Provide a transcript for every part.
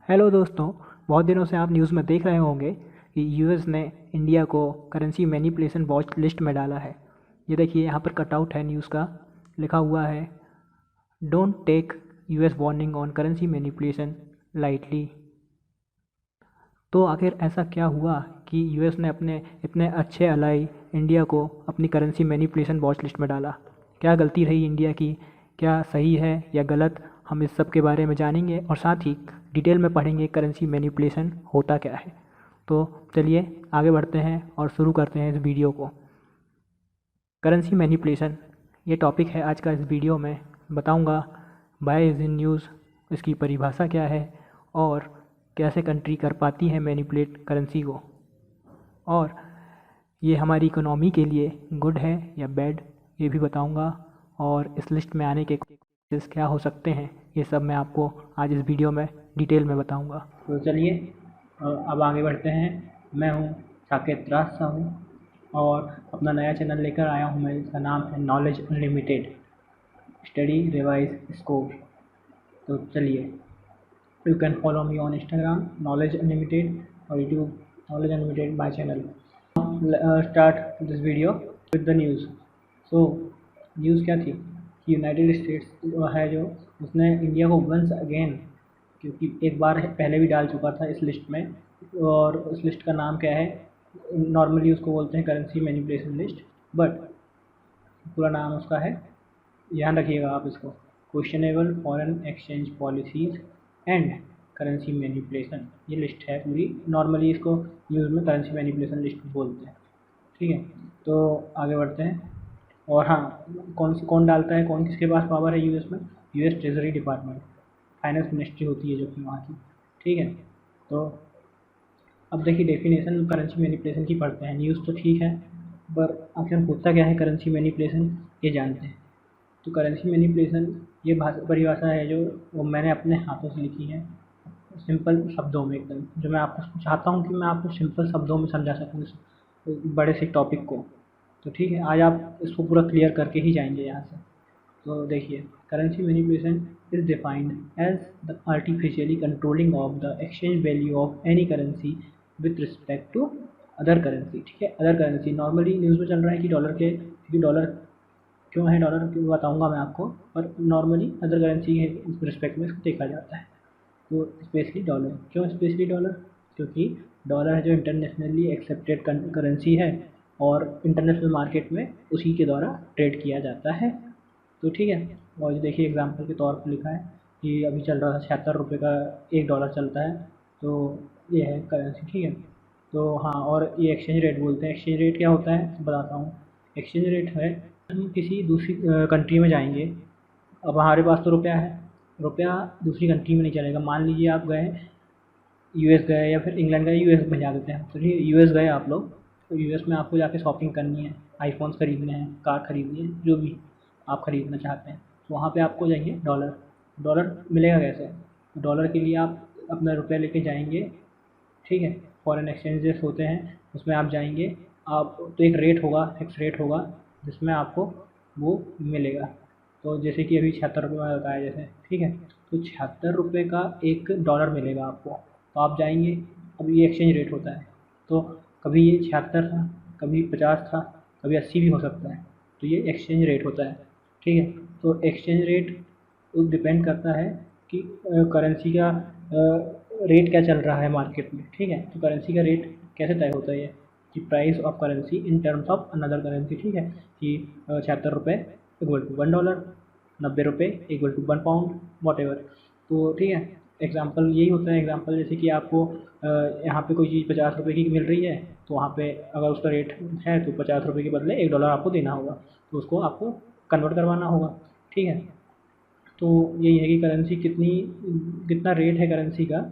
Hello दोस्तों। बहुत दिनों से आप न्यूज़ में देख रहे होंगे कि यूएस ने इंडिया को करेंसी मैनिपुलेशन वॉच लिस्ट में डाला है। ये देखिए, यहाँ पर कटआउट है न्यूज़ का। लिखा हुआ है, don't take US warning on currency manipulation lightly. तो आखिर ऐसा क्या हुआ कि यूएस ने अपने इतने अच्छे अलाई इंडिया को अपनी करेंसी मैनिपुलेशन वॉच लिस्ट में डाला? क्या गलती रही इंडिया की? क्या सही है या गलत? हम इस सब के बारे में जानेंगे और साथ ही डिटेल में पढ़ेंगे करेंसी मैनिपुलेशन होता क्या है। तो चलिए आगे बढ़ते हैं और शुरू करते हैं इस वीडियो को। करेंसी मैनिपुलेशन ये टॉपिक है आज का। इस वीडियो में बताऊंगा बाय इज इन न्यूज़, इसकी परिभाषा क्या है और कैसे कंट्री कर पाती है मैनिपुलेट करेंसी को, और ये हमारी इकोनॉमी के लिए गुड है या बैड ये भी बताऊंगा, और इस लिस्ट में आने के केसेस क्या हो सकते हैं ये सब मैं आपको आज इस वीडियो में डिटेल में बताऊंगा। तो चलिए अब आगे बढ़ते हैं। मैं हूँ साकेत राज साहू और अपना नया चैनल लेकर आया हूँ मैं, इसका नाम है knowledge unlimited study revise score. तो चलिए, you can follow me on Instagram knowledge unlimited or YouTube knowledge unlimited my channel. Start this video with the news. So news क्या थी कि यूनाइटेड स्टेट्स है जो उसने इंडिया को वंस अगेन, क्योंकि एक बार पहले भी डाल चुका था इस लिस्ट में, और उस लिस्ट का नाम क्या है, नॉर्मली उसको बोलते हैं करेंसी मैनिपुलेशन लिस्ट, बट पूरा नाम उसका है, ध्यान रखिएगा आप इसको, questionable foreign exchange policies and currency manipulation. ये लिस्ट है पूरी। नॉर्मली इसको न्यूज़ में करेंसी मैनिपुलेशन लिस्ट बोलते हैं। ठीक है, तो आगे बढ़ते हैं। और हाँ, कौन डालता है, कौन किसके पास पावर है यूएस में? US treasury department, finance ministry होती है जो कि वहाँ की। ठीक है, तो अब देखिए डेफिनेशन करेंसी मैनिपुलेशन की पढ़ते हैं। न्यूज़ तो ठीक है, पर आखिर होता क्या है करेंसी मैनिपुलेशन ये जानते हैं। तो करेंसी मैनिपुलेशन ये परिभाषा है जो वो मैंने अपने हाथों से लिखी है, सिंपल शब्दों में एकदम, जो मैं आपको चाहता हूँ कि मैं आपको सिंपल शब्दों में समझा सकूँ इस बड़े से टॉपिक को। तो ठीक है, आज आप इसको पूरा क्लियर करके ही जाएंगे यहाँ से। तो देखिए, currency manipulation is defined as the artificially controlling of the exchange value of any currency with respect to other currency. ठीक है, अदर करेंसी नॉर्मली न्यूज़ में चल रहा है कि डॉलर के, क्योंकि डॉलर क्यों है, डॉलर क्यों बताऊंगा मैं आपको, पर नॉर्मली अदर करेंसी के रिस्पेक्ट में इसको देखा जाता है। तो स्पेशली डॉलर, क्यों स्पेशली डॉलर? क्योंकि डॉलर है जो इंटरनेशनली एक्सेप्टेड करेंसी है और इंटरनेशनल मार्केट में उसी के द्वारा ट्रेड किया जाता है। तो ठीक है, और ये देखिए एग्जांपल के तौर पर लिखा है कि अभी चल रहा था 76 रुपये का एक डॉलर चलता है, तो ये है करेंसी। ठीक है, तो हाँ, और ये एक्सचेंज रेट बोलते हैं। एक्सचेंज रेट क्या होता है बताता हूँ। एक्सचेंज रेट है, हम किसी दूसरी कंट्री में जाएंगे, अब हमारे पास तो रुपया है, रुपया दूसरी कंट्री में नहीं चलेगा। मान लीजिए आप गए यूएस गए या फिर इंग्लैंड गए, यूएस में जा देते हैं, तो ठीक यूएस गए आप लोग, तो यूएस में आपको जाके शॉपिंग करनी है, आईफोन्स खरीदने हैं, कार खरीदनी है, जो भी आप खरीदना चाहते हैं, तो वहाँ पे आपको चाहिए डॉलर। डॉलर मिलेगा कैसे? डॉलर के लिए आप अपना रुपया लेके जाएंगे। ठीक है, फॉरेन एक्सचेंजेस होते हैं, उसमें आप जाएंगे, आप तो एक रेट होगा, फिक्स रेट होगा जिसमें आपको वो मिलेगा। तो जैसे कि अभी 76 रुपये में बताया जैसे, ठीक है, तो 76 रुपये का एक डॉलर मिलेगा आपको, तो आप जाएंगे। अब ये एक्सचेंज रेट होता है, तो कभी ये 76 था, कभी 50 था, कभी 80 भी हो सकता है, तो ये एक्सचेंज रेट होता है। ठीक है, तो एक्सचेंज रेट डिपेंड करता है कि करेंसी का रेट क्या चल रहा है मार्केट में। ठीक है, तो करेंसी का रेट कैसे तय होता है ये, कि price of currency in terms of another currency. ठीक है, कि 76 रुपये इक्वल टू $1, 90 रुपये equal to 1 pound, whatever. तो ठीक है, एग्जाम्पल यही होता है। एग्जाम्पल जैसे कि आपको यहाँ पे कोई चीज़ 50 रुपये की मिल रही है, तो वहाँ पे अगर उसका रेट है तो 50 रुपये के बदले $1 आपको देना होगा, तो उसको आपको कन्वर्ट करवाना होगा। ठीक है, तो यही है कि करेंसी कितना रेट है करेंसी का,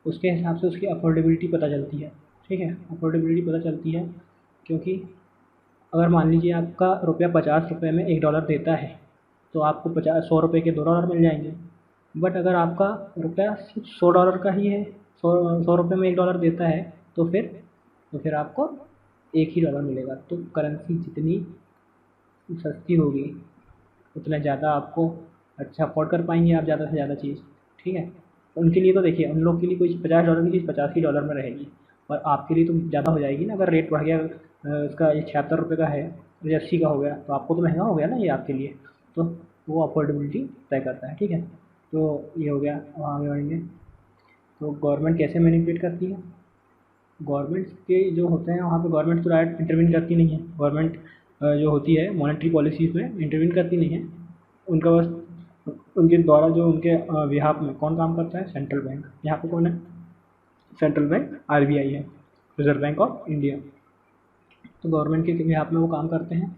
उसके हिसाब से उसकी अफोर्डेबिलिटी पता चलती है। ठीक है, अफोर्डेबिलिटी पता चलती है क्योंकि अगर मान लीजिए आपका रुपया 50 रुपये में $1 देता है, तो आपको 100 रुपये के $2 मिल जाएंगे। बट अगर आपका रुपया सिर्फ $100 का ही है, 100 रुपये में $1 देता है, तो फिर आपको एक ही डॉलर मिलेगा। तो करेंसी जितनी सस्ती होगी उतना ज़्यादा आपको अच्छा अफोर्ड कर पाएंगे आप ज़्यादा से ज़्यादा चीज़। ठीक है, उनके लिए तो देखिए, उन लोग के लिए कोई $50 की चीज़ $85 में रहेगी, और आपके लिए तो ज़्यादा हो जाएगी ना। अगर रेट बढ़ गया, इसका ये ₹76 का है और ये 80 का हो गया, तो आपको तो महंगा हो गया ना ये आपके लिए। तो वो अफोर्डेबिलिटी तय करता है, ठीक है। तो ये हो गया। अब आगे बढ़ेंगे, तो गवर्नमेंट कैसे मैनिपुलेट करती है। गवर्नमेंट के जो होते हैं वहाँ पे गवर्नमेंट तो डायरेक्ट इंटरवीन करती नहीं है। गवर्नमेंट जो होती है मॉनेटरी पॉलिसीज़ में इंटरवीन करती नहीं है। उनका बस उनके द्वारा जो उनके बिहाफ में कौन काम करता है, सेंट्रल बैंक। यहाँ पे कौन है, सेंट्रल बैंक आरबीआई है, रिजर्व बैंक ऑफ इंडिया। तो गवर्नमेंट के बिहाफ में वो काम करते हैं,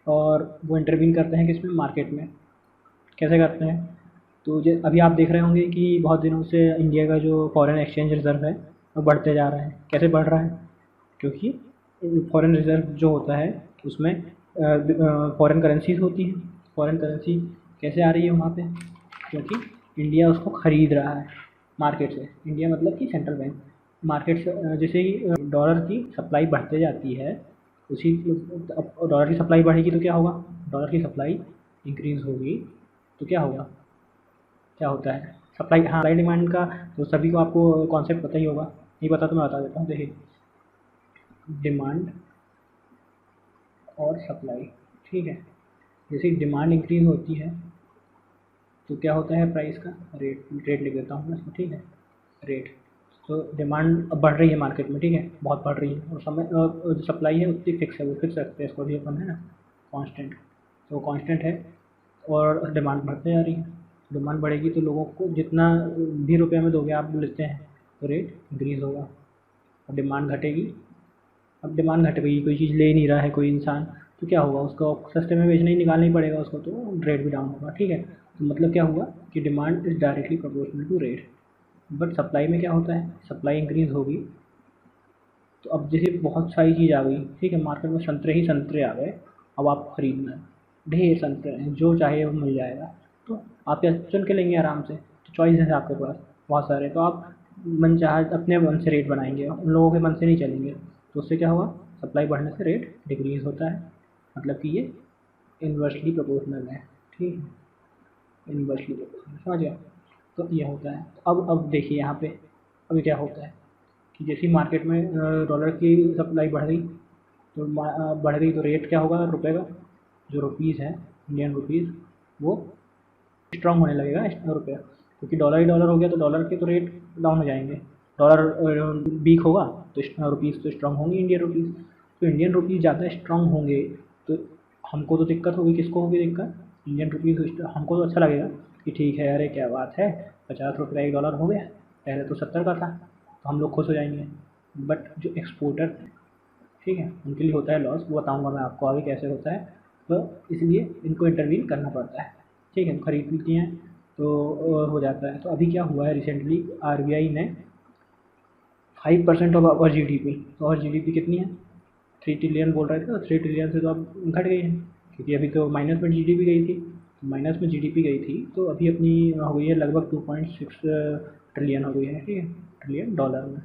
और वो इंटरवीन करते हैं किसमें, मार्केट में। कैसे करते हैं, तो जो अभी आप देख रहे होंगे कि बहुत दिनों से इंडिया का जो फॉरेन एक्सचेंज रिज़र्व है वो बढ़ते जा रहा है। कैसे बढ़ रहा है, क्योंकि फॉरेन रिज़र्व जो होता है उसमें फॉरेन करेंसीज होती हैं। फॉरेन करेंसी कैसे आ रही है वहाँ पे, क्योंकि इंडिया उसको ख़रीद रहा है मार्केट से। इंडिया मतलब कि सेंट्रल बैंक मार्केट से। जैसे ही डॉलर की सप्लाई बढ़ते जाती है, उसी डॉलर की सप्लाई बढ़ेगी तो क्या होगा, डॉलर की सप्लाई इंक्रीज़ होगी तो क्या होगा, क्या होता है, सप्लाई, हाँ, सप्लाई डिमांड का तो सभी को आपको कॉन्सेप्ट पता ही होगा। नहीं पता तो मैं बता देता हूँ। देखिए, डिमांड और सप्लाई, ठीक है। जैसे डिमांड इंक्रीज़ होती है तो क्या होता है, प्राइस का रेट, रेट लिख देता हूँ मैं इसमें, ठीक है, रेट। तो डिमांड अब बढ़ रही है मार्केट में, ठीक है, बहुत बढ़ रही है, और समय जो सप्लाई है उतनी फिक्स है, वो फिक्स रखते हैं इसको भी अपन, है ना, कांस्टेंट। तो कांस्टेंट है, और डिमांड बढ़ते जा रही है। डिमांड बढ़ेगी तो लोगों को जितना भी रुपये में दोगे आप लेते हैं तो रेट इंक्रीज़ होगा। और डिमांड घटेगी, अब डिमांड घट गई, कोई चीज़ ले ही नहीं रहा है कोई इंसान, तो क्या होगा, उसको सस्ते में बेचना ही, निकालना ही पड़ेगा उसको, तो रेट भी डाउन होगा, ठीक है। तो मतलब क्या हुआ कि demand is directly proportional to rate. But supply में क्या होता है, सप्लाई इंक्रीज़ होगी तो अब जैसे बहुत सारी चीज़ आ गई, ठीक है, मार्केट में संतरे ही संतरे आ गए, अब आपको खरीदना है, ढेर संतरे हैं, जो चाहे वो मिल जाएगा, तो आप क्या चुन के लेंगे आराम से, तो चॉइस है आपके पास बहुत सारे, तो आप मन चाहे अपने मन से रेट बनाएंगे, उन लोगों के मन से नहीं चलेंगे। तो उससे क्या हुआ, सप्लाई बढ़ने से रेट डिक्रीज़ होता है, मतलब कि ये इन्वर्सली प्रोपोर्शनल है, ठीक है, इन्वर्सली प्रोपोर्शनल, समझ गया। तो ये होता है। तो अब देखिए यहाँ पे अभी क्या होता है कि जैसे ही मार्केट में डॉलर की सप्लाई बढ़ गई, तो बढ़ गई तो रेट क्या होगा रुपए का, जो रुपीज़ है, इंडियन रुपीज़, वो स्ट्रांग होने लगेगा रुपया, क्योंकि डॉलर ही डॉलर हो गया तो डॉलर के तो रेट डाउन हो जाएंगे। डॉलर वीक होगा तो रुपीज़ तो स्ट्रांग होंगी, इंडियन रुपीज़। तो इंडियन रुपीज़ ज़्यादा स्ट्रांग होंगे तो हमको तो दिक्कत होगी, किसको होगी दिक्कत, इंडियन रुपीज़। हमको तो अच्छा लगेगा कि ठीक है, अरे क्या बात है, ₹50 एक डॉलर हो गया, पहले तो 70 का था, तो हम लोग खुश हो जाएंगे। बट जो एक्सपोर्टर, ठीक है, उनके लिए होता है लॉस, वो बताऊंगा मैं आपको आगे कैसे होता है। तो इसलिए इनको इंटरवीन करना पड़ता है, ठीक है, खरीद लेती हैं तो हो जाता है। तो अभी क्या हुआ है, रिसेंटली आरबीआई ने 5% ऑफ आवर जीडीपी, तो और जीडीपी कितनी है, 3 ट्रिलियन बोल रहे थे, तो 3 ट्रिलियन से तो अब घट गई है, क्योंकि अभी तो माइनस में जीडीपी गई थी, माइनस में जीडीपी गई थी, तो अभी अपनी हो गई है लगभग 2.6 ट्रिलियन हो गई है, ठीक है, ट्रिलियन डॉलर में,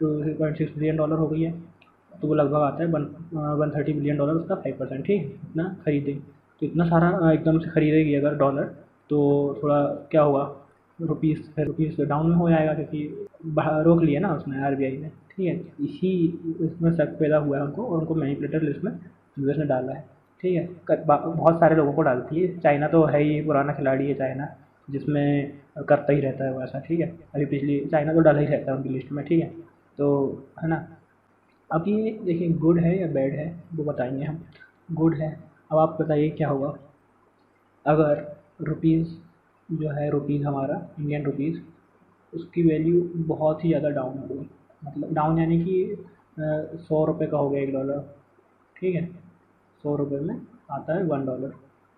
2.6 ट्रिलियन डॉलर हो गई है। तो वो लगभग आता है 130 बिलियन डॉलर, उसका 5%, ठीक है, इतना खरीदे। तो इतना सारा एकदम से खरीदेगी अगर डॉलर, तो थोड़ा क्या होगा, रुपीज़, फिर रुपीज़ डाउन में हो जाएगा, क्योंकि रोक लिया ना उसने आरबीआई ने, ठीक है। इसी इसमें शक पैदा हुआ है उनको, और उनको मैनिपुलेटर लिस्ट में यूएस ने डाला है, ठीक है। बहुत सारे लोगों को डालती है, चाइना तो है ही पुराना खिलाड़ी है चाइना, जिसमें करता ही रहता है वो ऐसा, ठीक है। अभी पिछली चाइना तो डाला ही रहता है उनकी लिस्ट में, ठीक है, तो है ना। अब ये देखिए, गुड है या बैड है वो बताएंगे हम। गुड है, अब आप बताइए क्या होगा अगर रुपीज़ जो है, रुपीज़ हमारा इंडियन रुपीज़, उसकी वैल्यू बहुत ही ज़्यादा डाउन हो गई, मतलब डाउन यानी कि 100 रुपये का हो गया एक डॉलर, ठीक है, 100 रुपये में आता है 1 डॉलर।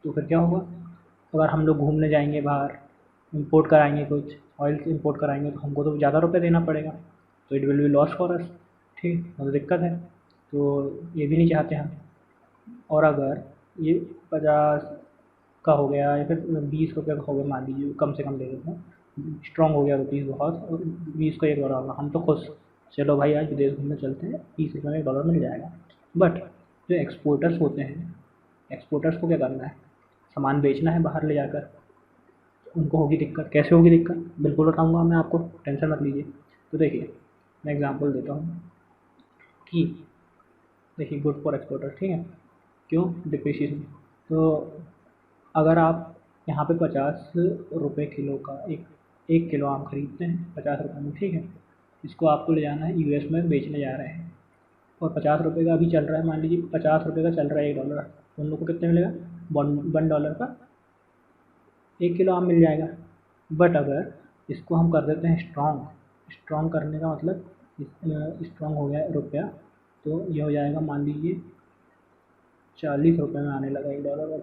तो फिर क्या होगा, अगर हम लोग घूमने जाएंगे बाहर, इंपोर्ट कराएंगे, कुछ ऑयल इंपोर्ट कराएंगे, तो हमको तो ज़्यादा रुपये देना पड़ेगा, तो it will be loss for us, ठीक, तो दिक्कत है, तो ये भी नहीं चाहते हम। और अगर ये 50 का हो गया या फिर 20 रुपये का हो गया, मान लीजिए कम से कम ले लेते हैं, स्ट्रॉन्ग हो गया रुपीज़ बहुत, और 20 का एक डॉलर होगा, हम तो खुश, चलो भाई आज विदेश घूमने चलते हैं, 20 रुपये में एक डॉलर मिल जाएगा। बट जो एक्सपोर्टर्स होते हैं, एक्सपोर्टर्स को क्या करना है, सामान बेचना है बाहर ले जाकर, उनको होगी दिक्कत। कैसे होगी दिक्कत बिल्कुल बताऊँगा मैं आपको, टेंशन मत लीजिए। तो देखिए मैं एग्ज़ाम्पल देता हूँ कि देखिए गुड फॉर एक्सपोर्टर, ठीक है, क्यों डिप्रिसिएशन। तो अगर आप यहाँ पे 50 रुपये किलो का एक किलो आम खरीदते हैं 50 रुपये में, ठीक है, इसको आपको ले जाना है यूएस में बेचने जा रहे हैं, और 50 रुपये का अभी चल रहा है, मान लीजिए 50 रुपये का चल रहा है $1, तो उन लोग को कितने मिलेगा, $1 का 1 किलो आम मिल जाएगा। बट अगर इसको हम कर देते हैं स्ट्रॉन्ग करने का मतलब स्ट्रॉन्ग हो गया रुपया, तो ये हो जाएगा मान लीजिए 40 रुपये में आने लगा $1।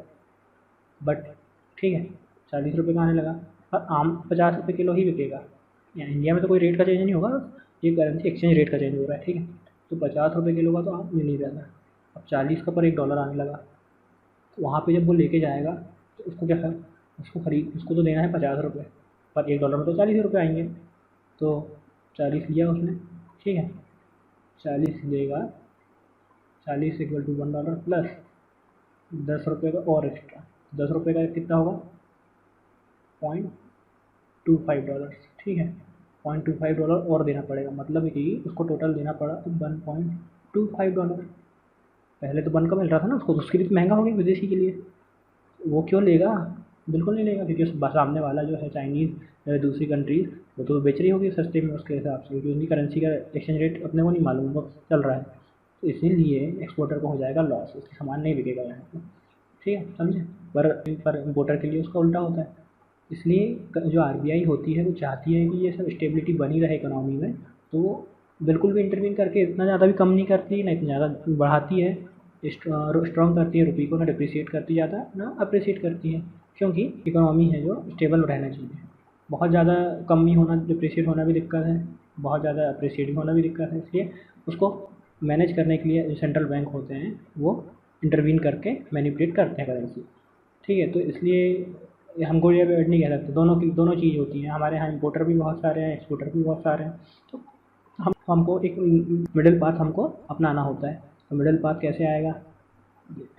बट ठीक है 40 रुपये का आने लगा, और आम 50 रुपये किलो ही बिकेगा। यहाँ इंडिया में तो कोई रेट का चेंज नहीं होगा, ये करेंसी एक्सचेंज रेट का चेंज हो रहा है, ठीक है। तो 50 रुपये किलो का तो आम मिल ही रहा था, अब 40 का पर $1 आने लगा। तो वहाँ पे जब वो लेके जाएगा तो उसको क्या है, उसको तो देना है 50 रुपये, पर $1 में तो 40 रुपये आएंगे। तो 40 लिया उसने, ठीक है, 40 देगा, 40 इक्वल टू $1 प्लस 10 रुपये का और एक्स्ट्रा, 10 रुपये का कितना होगा, $0.25, ठीक है, $0.25 और देना पड़ेगा, मतलब कि उसको टोटल देना पड़ा $1.25। पहले तो 1 का मिल रहा था ना उसको, तो उसके लिए तो महंगा हो गया विदेशी के लिए। वो क्यों लेगा, बिल्कुल नहीं लेगा, क्योंकि सामने वाला जो है चाइनीज़ दूसरी कंट्रीज़, वो तो बेच रही होगी सस्ते में उसके हिसाब से, क्योंकि उनकी करेंसी का एक्सचेंज रेट अपने को नहीं मालूम, वो चल रहा है। तो इसीलिए एक्सपोर्टर को हो जाएगा लॉस, उसका सामान नहीं बिकेगा यहाँ पे, ठीक है, समझे। पर इम्पोर्टर के लिए उसका उल्टा होता है। इसलिए जो आरबीआई होती है वो चाहती है कि ये सब स्टेबिलिटी बनी रहे इकोनॉमी में, तो वो बिल्कुल भी इंटरवीन करके इतना ज़्यादा भी कम नहीं करती, ना इतना ज़्यादा बढ़ाती है, स्ट्रॉन्ग करती है रुपये को, ना डिप्रिशिएट करती ज़्यादा, ना अप्रिशिएट करती है, क्योंकि इकोनॉमी है जो स्टेबल रहना चाहिए। बहुत ज़्यादा कम ही होना, डिप्रिशिएट होना भी दिक्कत है, बहुत ज़्यादा अप्रिशिएट होना भी दिक्कत है। इसलिए उसको मैनेज करने के लिए जो सेंट्रल बैंक होते हैं वो इंटरवीन करके मैनिपुलेट करते हैं करेंसी, ठीक है। तो इसलिए हमको ये अवॉइड नहीं कह सकते, दोनों चीज़ होती हैं। हमारे यहाँ इम्पोर्टर भी बहुत सारे हैं, एक्सपोर्टर भी बहुत सारे हैं, तो हमको एक मिडिल पाथ हमको अपनाना होता है। तो मिडिल पाथ कैसे आएगा,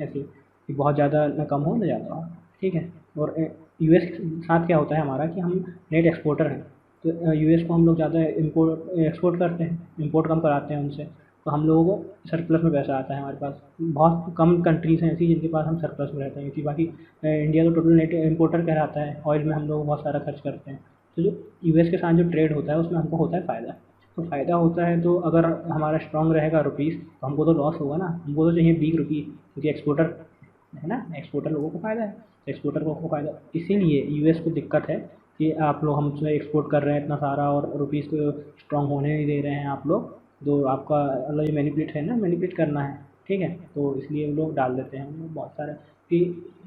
ऐसे कि बहुत ज़्यादा ना कम हो ना ज़्यादा हो, ठीक है। और यूएस के साथ क्या होता है हमारा कि हम नेट एक्सपोर्टर हैं, तो यूएस को हम लोग ज़्यादा एक्सपोर्ट करते हैं, इम्पोर्ट कम कराते हैं उनसे, तो हम लोगों को सरप्लस में पैसा आता है हमारे पास। बहुत कम कंट्रीज़ हैं ऐसी जिनके पास हम सरप्लस में रहते हैं, क्योंकि बाकी इंडिया तो टोटल नेट इम्पोर्टर कहलाता है, ऑयल में हम लोग बहुत सारा खर्च करते हैं। तो जो यूएस के साथ जो ट्रेड होता है उसमें हमको होता है फ़ायदा। तो फ़ायदा होता है, तो अगर हमारा स्ट्रॉन्ग रहेगा रुपीज़ तो हमको तो लॉस होगा ना, हमको तो चाहिए ₹20, क्योंकि एक्सपोर्टर है ना, एक्सपोर्टर लोगों को फ़ायदा है, एक्सपोर्टर को फ़ायदा। इसीलिए यूएस को दिक्कत है कि आप लोग हमसे एक्सपोर्ट कर रहे हैं इतना सारा और रुपीज़ को स्ट्रॉन्ग होने नहीं दे रहे हैं आप लोग, तो आपका मतलब ये मैनिपुलेट है ना, मैनिपुलेट करना है, ठीक है। तो इसलिए वो लोग डाल देते हैं हम लोग बहुत सारे कि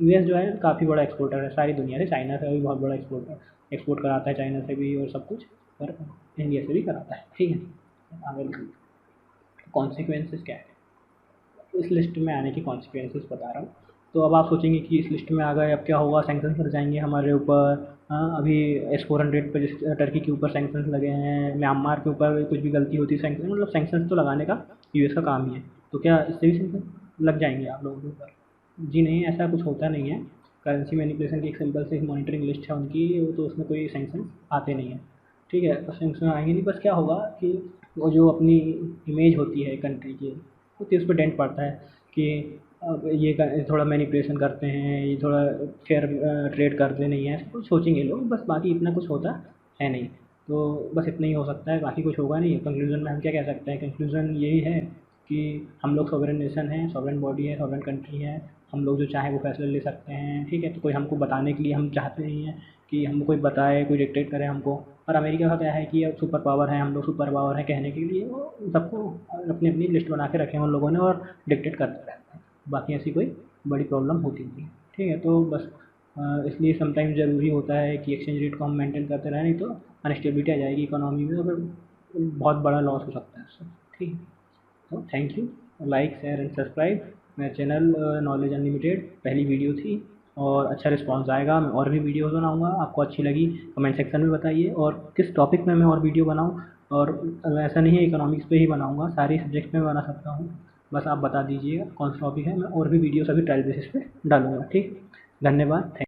यूएस जो है काफ़ी बड़ा एक्सपोर्टर है सारी दुनिया से, चाइना से भी बहुत बड़ा एक्सपोर्ट कराता है, चाइना से भी और सब कुछ, पर इंडिया से भी कराता है, ठीक है। आगे कॉन्सिक्वेंसेस क्या है, इस लिस्ट में आने के कॉन्सिक्वेंसेस बता रहा हूँ। तो अब आप सोचेंगे कि इस लिस्ट में आ गए अब क्या होगा, सैंक्शंस लग जाएंगे हमारे ऊपर। अभी S-400 पर जिस टर्की के ऊपर सैंक्शंस लगे हैं, म्यांमार के ऊपर कुछ भी गलती होती है सैंक्शन, मतलब सैंक्शंस तो लगाने का यूएस का काम ही है। तो क्या इससे भी सैंक्शन लग जाएंगे आप लोगों के ऊपर? जी नहीं, ऐसा कुछ होता नहीं है। करेंसी मैनिपुलेशन की एक सिंपल से मॉनिटरिंग लिस्ट है उनकी, वो तो उसमें कोई सैंक्शन आते नहीं हैं, ठीक है। तो सैंक्शन आएंगे नहीं, बस क्या होगा कि वो जो अपनी इमेज होती है कंट्री की, तो उस पर डेंट पड़ता है कि अब ये थोड़ा मैनिपुलेशन करते हैं, ये थोड़ा फेयर ट्रेड करते नहीं हैं, कुछ सोचेंगे लोग, बस बाकी इतना कुछ होता है नहीं। तो बस इतना ही हो सकता है, बाकी कुछ होगा नहीं। कंक्लूजन में हम क्या कह सकते हैं, कंक्लूजन यही है कि हम लोग सॉवरेन नेशन हैं, सॉवरेन बॉडी है, सॉवरेन कंट्री है, हम लोग जो चाहें वो फैसले ले सकते हैं, ठीक है। तो कोई हमको बताने के लिए हम चाहते नहीं हैं कि हमको कोई बताए, कोई डिक्टेट करे हमको। और अमेरिका का क्या है कि अब सुपर पावर है, हम लोग सुपर पावर है कहने के लिए वो सबको अपनी अपनी लिस्ट बना के रखे हैं उन लोगों ने और डिक्टेट करते रहते हैं, बाकी ऐसी कोई बड़ी प्रॉब्लम होती नहीं है, ठीक है। तो बस इसलिए समटाइम ज़रूरी होता है कि एक्सचेंज रेट को हम मेंटेन करते रहें, नहीं तो अनस्टेबिलिटी आ जाएगी इकोनॉमी में, और फिर बहुत बड़ा लॉस हो सकता है उससे, ठीक है। तो thank you, like share and subscribe मेरा चैनल नॉलेज अनलिमिटेड। पहली वीडियो थी और अच्छा रिस्पांस आएगा, मैं और भी वीडियोज़ बनाऊँगा, आपको अच्छी लगी कमेंट सेक्शन में बताइए, और किस टॉपिक में मैं और वीडियो बनाऊँ। और ऐसा नहीं है इकोनॉमिक्स पे ही बनाऊँगा, सारे सब्जेक्ट में बना सकता हूँ, बस आप बता दीजिएगा कौन सा टॉपिक है, मैं और भी वीडियोस अभी ट्रायल बेसिस पे डालूँगा, ठीक। धन्यवाद।